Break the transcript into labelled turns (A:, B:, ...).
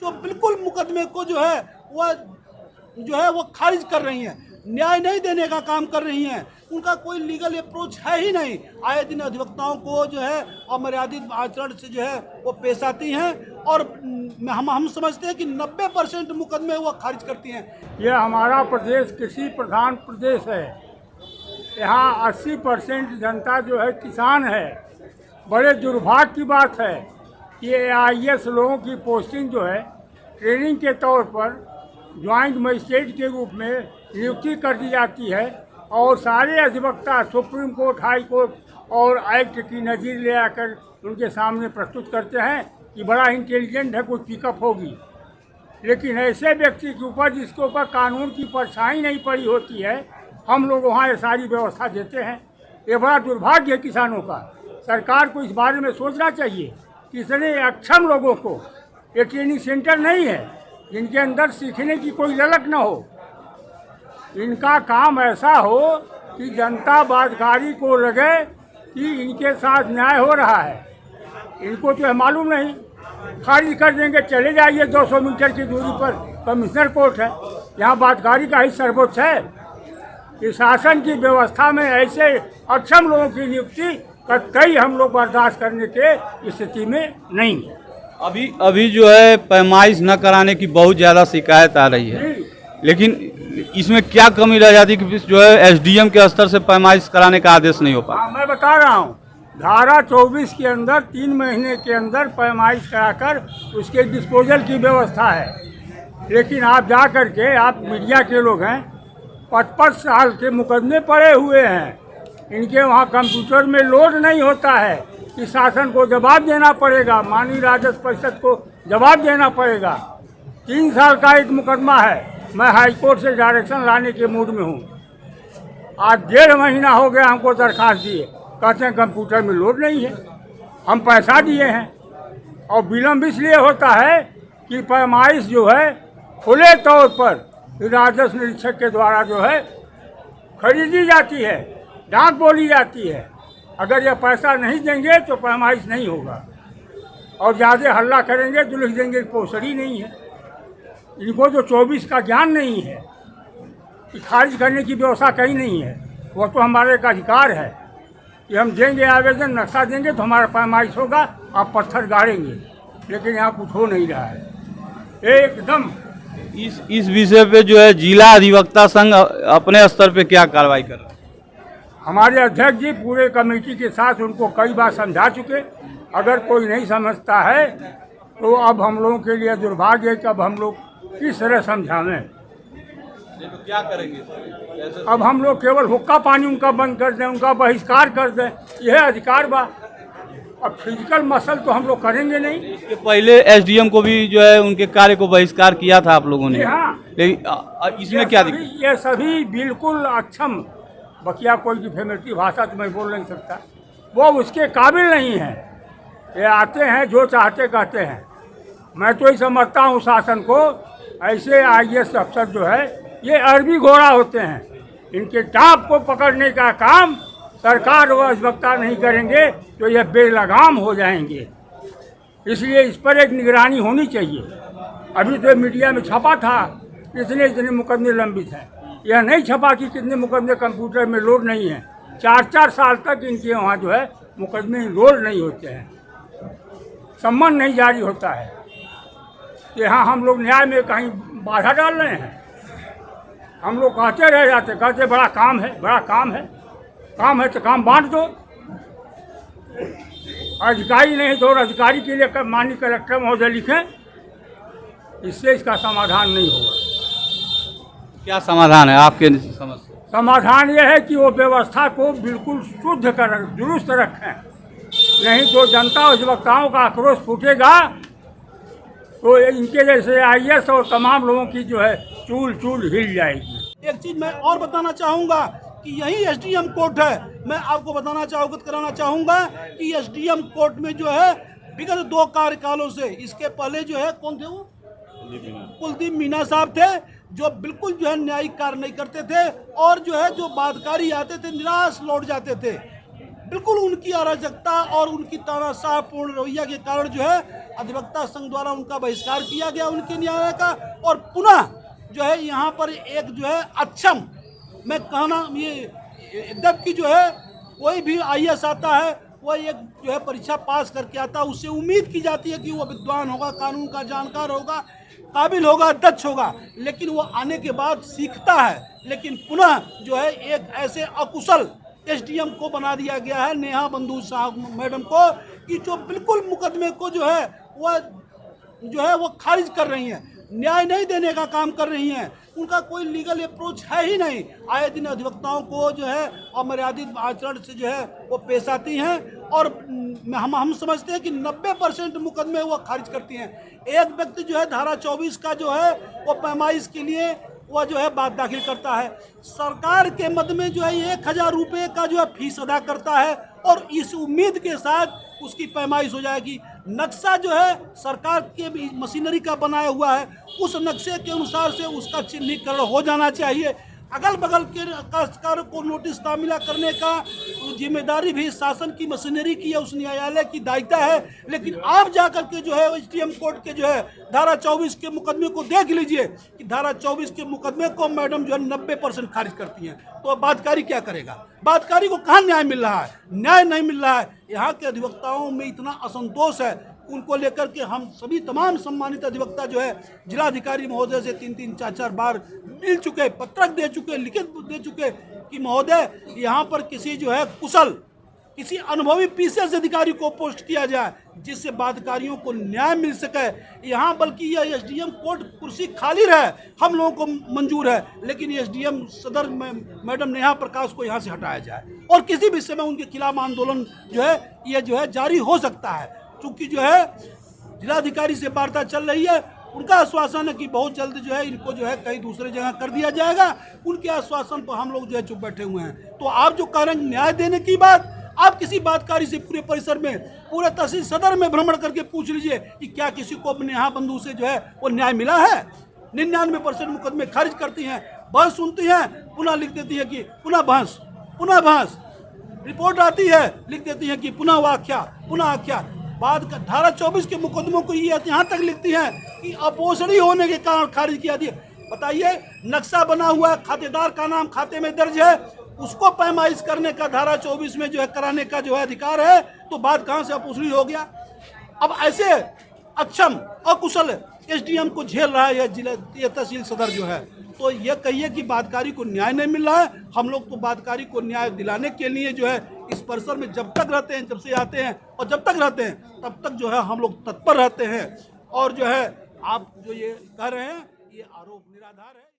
A: जो बिल्कुल मुकदमे को जो है वो खारिज कर रही हैं, न्याय नहीं देने का काम कर रही हैं। उनका कोई लीगल अप्रोच है ही नहीं। आए दिन अधिवक्ताओं को जो है अमर्यादित आचरण से जो है वो पेश आती हैं और हम समझते हैं कि 90% मुकदमे वो खारिज करती हैं।
B: ये हमारा प्रदेश कृषि प्रधान प्रदेश है। यहाँ 80% जनता जो है किसान है। बड़े दुर्भाग्य की बात है कि AIS लोगों की पोस्टिंग जो है ट्रेनिंग के तौर पर ज्वाइंट मजिस्ट्रेट के रूप में नियुक्ति कर दी जाती है और सारे अधिवक्ता सुप्रीम कोर्ट, हाई कोर्ट और एक्ट की नज़ीर ले आकर उनके सामने प्रस्तुत करते हैं कि बड़ा इंटेलिजेंट है, कुछ पिकअप होगी। लेकिन ऐसे व्यक्ति के ऊपर जिसके ऊपर कानून की परछाई नहीं पड़ी होती है, हम लोग वहाँ ये सारी व्यवस्था देते हैं। ये बड़ा दुर्भाग्य है किसानों का। सरकार को इस बारे में सोचना चाहिए कि इतने अक्षम लोगों को ये ट्रेनिंग सेंटर नहीं है जिनके अंदर सीखने की कोई ललक न हो। इनका काम ऐसा हो कि जनता बादकारी को लगे कि इनके साथ न्याय हो रहा है। इनको तो मालूम नहीं, खारिज कर देंगे। चले जाइए 200 मीटर की दूरी पर कमिश्नर कोर्ट है, यहाँ बादकारी का ही सर्वोच्च है। इस शासन की व्यवस्था में ऐसे अक्षम लोगों की नियुक्ति कतई हम लोग बर्दाश्त करने के स्थिति में नहीं है।
C: अभी जो है पैमाइश न कराने की बहुत ज़्यादा शिकायत आ रही है, लेकिन इसमें क्या कमी रह जाती है कि जो है SDM के स्तर से पैमाइश कराने का आदेश नहीं हो पाता?
B: मैं बता रहा हूँ, धारा 24 के अंदर 3 महीने के अंदर पैमाइश कराकर उसके डिस्पोजल की व्यवस्था है। लेकिन आप जा कर के, आप मीडिया के लोग हैं, 55 साल के मुकदमे पड़े हुए हैं। इनके वहाँ कंप्यूटर में लोड नहीं होता है कि शासन को जवाब देना पड़ेगा, माननीय राजस्व परिषद को जवाब देना पड़ेगा। 3 साल का एक मुकदमा है। मैं हाई कोर्ट से डायरेक्शन लाने के मूड में हूँ। आज 1.5 महीना हो गया हमको दरखास्त दिए, कहते हैं कंप्यूटर में लोड नहीं है। हम पैसा दिए हैं और विलम्ब इसलिए होता है कि पैमाइश जो है खुले तौर पर राजस्व निरीक्षक के द्वारा जो है खरीदी जाती है, डाक बोली जाती है। अगर यह पैसा नहीं देंगे तो पैमाइश नहीं होगा और ज़्यादा हल्ला करेंगे तो लिख देंगे पोसड़ी नहीं है। इनको जो 24 का ज्ञान नहीं है कि खारिज करने की व्यवस्था कहीं नहीं है। वह तो हमारे का अधिकार है कि हम देंगे आवेदन, नक्शा देंगे तो हमारा पैमाइश होगा, आप पत्थर गाड़ेंगे। लेकिन यहाँ कुछ हो नहीं रहा है एकदम।
C: इस विषय पे जो है जिला अधिवक्ता संघ अपने स्तर पे क्या कार्रवाई कर रहा है?
B: हमारे अध्यक्ष जी पूरे कमेटी के साथ उनको कई बार समझा चुके। अगर कोई नहीं समझता है तो अब हम लोगों के लिए दुर्भाग्य है कि अब हम लोग किस तरह समझावें।
C: तो क्या करेंगे?
B: अब हम लोग केवल हुक्का पानी उनका बंद कर दें, उनका बहिष्कार कर दें, यह अधिकार बा। अब फिजिकल मसल तो हम लोग करेंगे नहीं।
C: इसके पहले SDM को भी जो है उनके कार्य को बहिष्कार किया था आप लोगों ने।
B: हाँ,
C: लेकिन इसमें क्या दिक्कत?
B: ये सभी बिल्कुल अक्षम, बकिया कोई डिफेमेटरी भाषा तो मैं बोल नहीं सकता, वो उसके काबिल नहीं है। ये आते हैं जो चाहते कहते हैं। मैं तो ही समझता हूँ शासन को, ऐसे IAS अफसर जो है ये अरबी घोड़ा होते हैं। इनके टाप को पकड़ने का काम सरकार व अधिवक्ता नहीं करेंगे तो यह बेलगाम हो जाएंगे। इसलिए इस पर एक निगरानी होनी चाहिए। अभी तो मीडिया में छपा था इतने मुकदमे लंबित हैं, यह नहीं छपा कि कितने मुकदमे कंप्यूटर में लोड नहीं है। 4-4 साल तक इनके वहाँ जो है मुकदमे लोड नहीं होते हैं, सम्मन नहीं जारी होता है। यहाँ हम लोग न्याय में कहीं बाधा डाल रहे हैं? हम लोग कहते रह जाते, कहते बड़ा काम है, बड़ा काम है। काम है तो काम बांट दो। अधिकारी नहीं तो और अधिकारी के लिए माननीय कलेक्टर महोदय लिखें, इससे इसका समाधान नहीं होगा।
C: क्या समाधान है आपके समस्या?
B: समाधान यह है कि वो व्यवस्था को बिल्कुल शुद्ध कर दुरुस्त रखें, नहीं तो जनता और अधिवक्ताओं का आक्रोश फूटेगा तो इनके जैसे IAS और तमाम लोगों की जो है चूल हिल जाएगी।
A: एक चीज़ मैं और बताना चाहूँगा कि यही SDM कोर्ट है। मैं आपको अवगत कराना चाहूँगा कि SDM कोर्ट में जो है विगत 2 कार्यकालों से, इसके पहले जो है कौन थे, वो कुलदीप मीना साहब थे, जो बिल्कुल जो है न्यायिक कार्य नहीं करते थे और जो है जो बादकारी आते थे निराश लौट जाते थे। बिल्कुल उनकी अराजकता और उनकी तानाशाहपूर्ण रवैया के कारण जो है अधिवक्ता संघ द्वारा उनका बहिष्कार किया गया उनके न्यायालय का। और पुनः जो है यहाँ पर एक जो है अक्षम, मैं कहना ये जबकि जो है कोई भी IAS आता है वह एक जो है परीक्षा पास करके आता है, उससे उम्मीद की जाती है कि वह विद्वान होगा, कानून का जानकार होगा, काबिल होगा, दक्ष होगा, लेकिन वो आने के बाद सीखता है। लेकिन पुनः जो है एक ऐसे अकुशल SDM को बना दिया गया है, नेहा बंधु साहब मैडम को, कि जो बिल्कुल मुकदमे को जो है वो खारिज कर रही हैं, न्याय नहीं देने का काम कर रही हैं। उनका कोई लीगल अप्रोच है ही नहीं। आए दिन अधिवक्ताओं को जो है अमर्यादित आचरण से जो है वो पेश आती हैं और हम समझते हैं कि 90% मुकदमे वो खारिज करती हैं। एक व्यक्ति जो है धारा 24 का जो है वो पैमाइश के लिए वह जो है बात दाखिल करता है, सरकार के मद में जो है 1000 रुपये का जो है फीस अदा करता है और इस उम्मीद के साथ उसकी पैमाइश हो जाएगी। नक्शा जो है सरकार के मशीनरी का बनाया हुआ है, उस नक्शे के अनुसार से उसका चिन्हीकरण हो जाना चाहिए। अगल बगल के काश्तकार को नोटिस तामीला करने का जिम्मेदारी भी शासन की मशीनरी की है, उस न्यायालय की दायित्व है। लेकिन आप जाकर के जो है SDM कोर्ट के जो है धारा 24 के मुकदमे को देख लीजिए कि धारा 24 के मुकदमे को मैडम जो है 90% खारिज करती हैं। तो अब बातकारी क्या करेगा? बातकारी को कहाँ न्याय मिल रहा है? न्याय नहीं मिल रहा है। यहाँ के अधिवक्ताओं में इतना असंतोष है, उनको लेकर के हम सभी तमाम सम्मानित अधिवक्ता जो है जिलाधिकारी महोदय से 3-3, 4-4 बार मिल चुके, पत्रक दे चुके, लिखित दे चुके कि महोदय यहाँ पर किसी जो है कुशल, किसी अनुभवी PCS अधिकारी को पोस्ट किया जाए जिससे बातकारियों को न्याय मिल सके। यहाँ बल्कि यह SDM कोर्ट कुर्सी खाली रहे हम लोगों को मंजूर है, लेकिन SDM सदर मैडम नेहा प्रकाश को यहाँ से हटाया जाए और किसी भी समय उनके खिलाफ आंदोलन जो है ये जो है जारी हो सकता है। चूँकि जो है जिलाधिकारी से वार्ता चल रही है, उनका आश्वासन है कि बहुत जल्द जो है इनको जो है कहीं दूसरे जगह कर दिया जाएगा। उनके आश्वासन पर हम लोग जो है चुप बैठे हुए हैं। तो आप जो कह रहे हैं न्याय देने की बात, आप किसी बातकारी से पूरे परिसर में, पूरे तहसील सदर में भ्रमण करके पूछ लीजिए कि क्या किसी को नेहा बंधु से जो है वो न्याय मिला है। 99% मुकदमे खारिज करती हैं, बहस सुनती हैं, पुनः लिख देती है कि पुनः बहस, रिपोर्ट आती है लिख देती है कि पुनः व्याख्या, पुनः आख्या। बाद का धारा 24 के मुकदमों को ये यहाँ तक लिखती हैं कि अपोषणी होने के कारण खारिज किया दिया। बताइए, नक्शा बना हुआ है, खातेदार का नाम खाते में दर्ज है, उसको पैमाइश करने का धारा 24 में जो है कराने का जो है अधिकार है, तो बात कहाँ से अपोषणी हो गया? अब ऐसे अक्षम अकुशल SDM को झेल रहा है यह तहसील सदर जो है। तो ये कहिए कि बातकारी को न्याय नहीं मिल रहा है। हम लोग तो बातकारी को न्याय दिलाने के लिए जो है इस परिसर में जब तक रहते हैं, जब से आते हैं और जब तक रहते हैं तब तक जो है हम लोग तत्पर रहते हैं। और जो है आप जो ये कह रहे हैं ये आरोप निराधार है।